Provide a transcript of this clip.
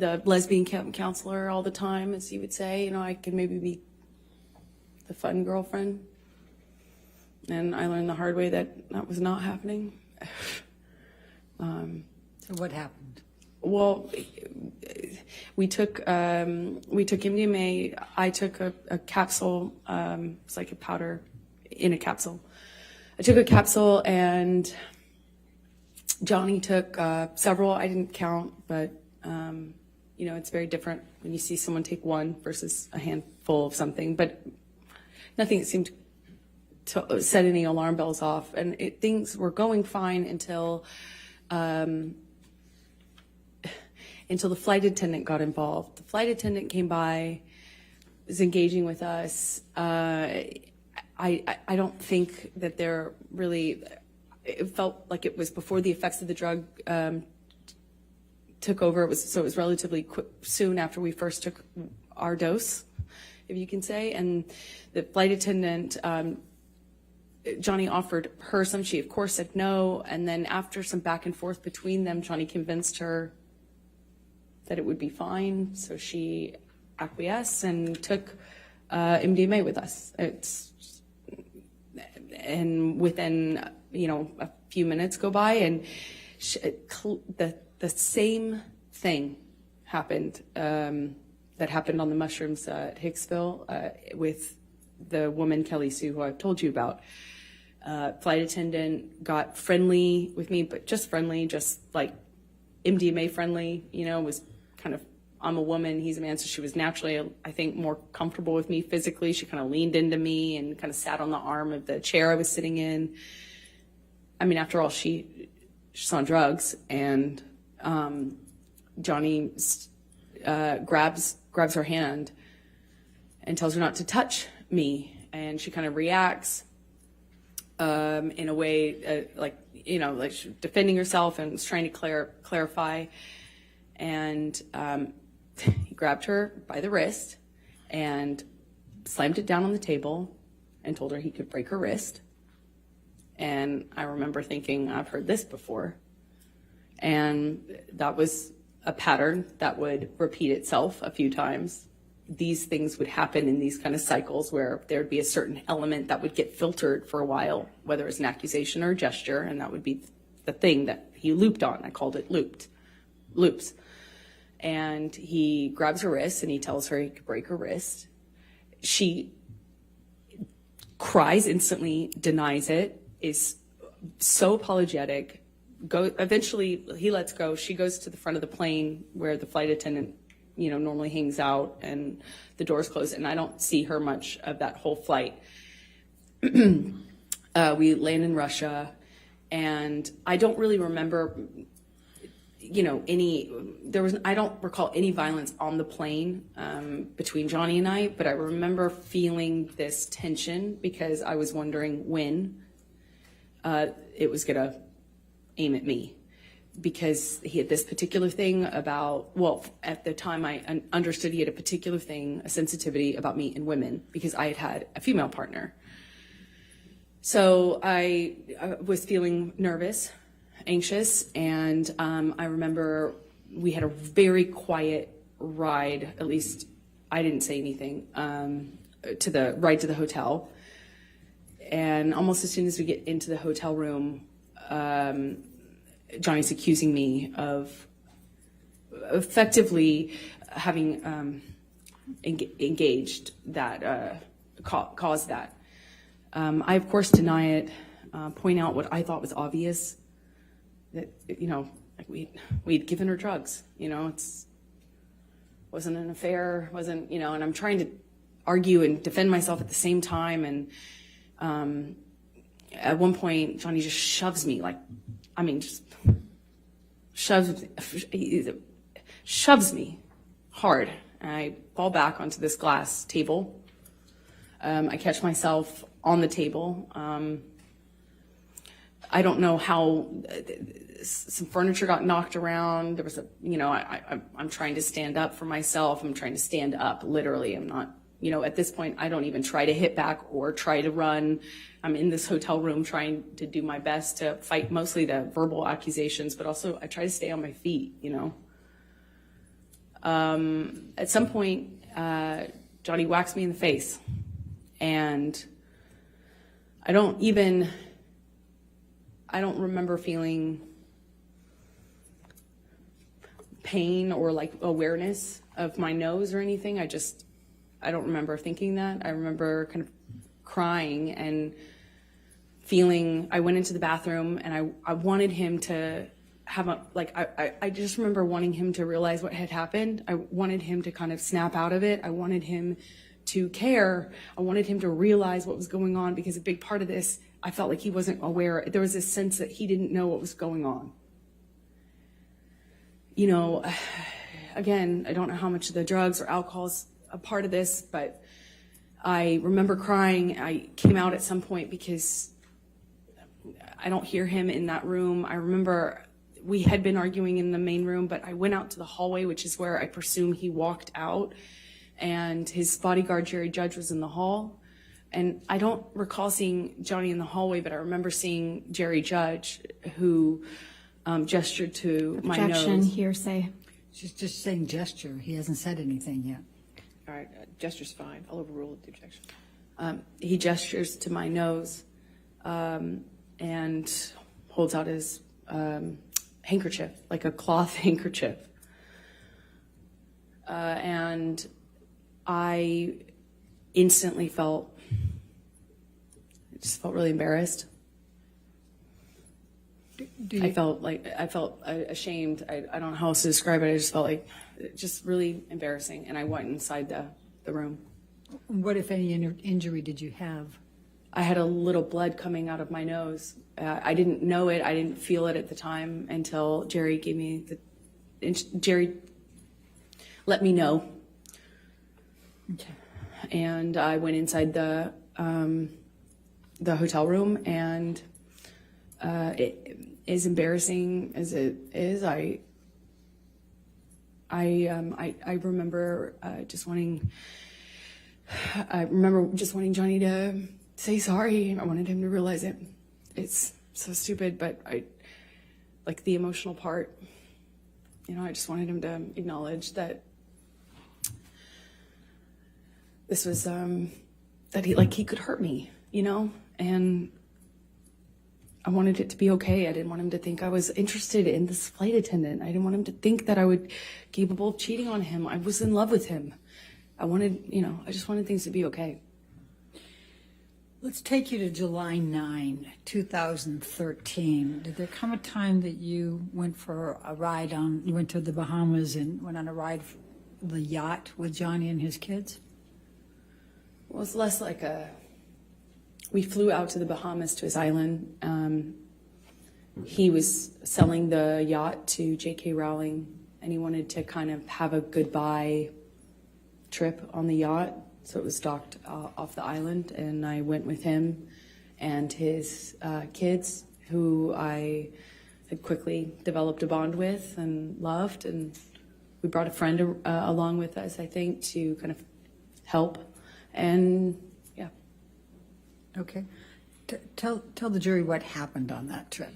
the lesbian counselor all the time, as you would say. You know, I could maybe be the fun girlfriend. And I learned the hard way that that was not happening. So what happened? Well, we took MDMA. I took a capsule. It's like a powder in a capsule. I took a capsule, and Johnny took several. I didn't count, but you know, it's very different when you see someone take one versus a handful of something. But nothing seemed to set any alarm bells off, and things were going fine until the flight attendant got involved. The flight attendant came by, was engaging with us. I don't think that they're really, it felt like it was before the effects of the drug took over. So it was relatively quick, soon after we first took our dose, if you can say. And the flight attendant, Johnny offered her some. She, of course, said no. And then after some back and forth between them, Johnny convinced her that it would be fine. So she acquiesced and took MDMA with us. And within, you know, a few minutes go by, and the same thing happened that happened on the mushrooms at Hicksville with the woman, Kelly Sue, who I've told you about. Flight attendant got friendly with me, but just friendly, just like MDMA friendly, you know, was kind of, I'm a woman, he's a man, so she was naturally, I think, more comfortable with me physically. She kind of leaned into me and kind of sat on the arm of the chair I was sitting in. I mean, after all, she's on drugs, and Johnny grabs her hand and tells her not to touch me, and she kind of reacts in a way like, you know, like she's defending herself and was trying to clarify. And he grabbed her by the wrist and slammed it down on the table and told her he could break her wrist. And I remember thinking, I've heard this before. And that was a pattern that would repeat itself a few times. These things would happen in these kind of cycles where there would be a certain element that would get filtered for a while, whether it's an accusation or a gesture, and that would be the thing that he looped on. I called it loops. And he grabs her wrist and he tells her he could break her wrist. She cries instantly, denies it, is so apologetic. Eventually he lets go. She goes to the front of the plane where the flight attendant, you know, normally hangs out, and the doors close, and I don't see her much of that whole flight. We land in Russia, and I don't really remember, you know, I don't recall any violence on the plane between Johnny and I, but I remember feeling this tension because I was wondering when it was gonna aim at me, because he had this particular thing about, well, at the time I understood he had a particular thing, a sensitivity about me and women, because I had a female partner. So I was feeling nervous, anxious, and I remember we had a very quiet ride, at least I didn't say anything, to the ride to the hotel. And almost as soon as we get into the hotel room, Johnny's accusing me of effectively having engaged that, caused that. I, of course, deny it, point out what I thought was obvious, that, you know, like we'd given her drugs, you know, wasn't an affair, wasn't, you know, and I'm trying to argue and defend myself at the same time. And at one point, Johnny just shoves me, like, I mean, just shoves me hard. And I fall back onto this glass table. I catch myself on the table. I don't know how some furniture got knocked around. There was a, you know, I'm trying to stand up for myself. I'm trying to stand up, literally. I'm not, you know, at this point, I don't even try to hit back or try to run. I'm in this hotel room trying to do my best to fight mostly the verbal accusations, but also I try to stay on my feet, you know. At some point, Johnny whacks me in the face, and I don't remember feeling pain or like awareness of my nose or anything. I don't remember thinking that. I remember kind of crying and feeling. I went into the bathroom and I wanted him to have I just remember wanting him to realize what had happened. I wanted him to kind of snap out of it. I wanted him to care. I wanted him to realize what was going on, because a big part of this, I felt like he wasn't aware. There was this sense that he didn't know what was going on. You know, again, I don't know how much of the drugs or alcohol is a part of this, but I remember crying. I came out at some point because I don't hear him in that room. I remember we had been arguing in the main room, but I went out to the hallway, which is where I presume he walked out, and his bodyguard, Jerry Judge, was in the hall. And I don't recall seeing Johnny in the hallway, but I remember seeing Jerry Judge, who gestured to my nose. Objection, hearsay. She's just saying gesture. He hasn't said anything yet. All right, gesture's fine. I'll overrule the objection. He gestures to my nose and holds out his handkerchief, like a cloth handkerchief. And I instantly felt really embarrassed. I felt ashamed. I don't know how else to describe it. I just felt like just really embarrassing. And I went inside the room. What, if any, injury did you have? I had a little blood coming out of my nose. I didn't know it. I didn't feel it at the time until Jerry Jerry let me know. Okay. And I went inside the hotel room, and as embarrassing as it is, I remember just wanting Johnny to say sorry. I wanted him to realize it. It's so stupid, but I like the emotional part. You know, I just wanted him to acknowledge that this was that he could hurt me, you know, and I wanted it to be okay. I didn't want him to think I was interested in this flight attendant. I didn't want him to think that I would be capable of cheating on him. I was in love with him. I just wanted things to be okay. Let's take you to July 9, 2013. Did there come a time that you went for a ride you went to the Bahamas and went on a ride, the yacht with Johnny and his kids? Well, it was less like we flew out to the Bahamas to his island. He was selling the yacht to J.K. Rowling, and he wanted to kind of have a goodbye trip on the yacht. So it was docked off the island, and I went with him and his kids, who I had quickly developed a bond with and loved. And we brought a friend along with us, I think, to kind of help. And yeah. Okay. Tell the jury what happened on that trip.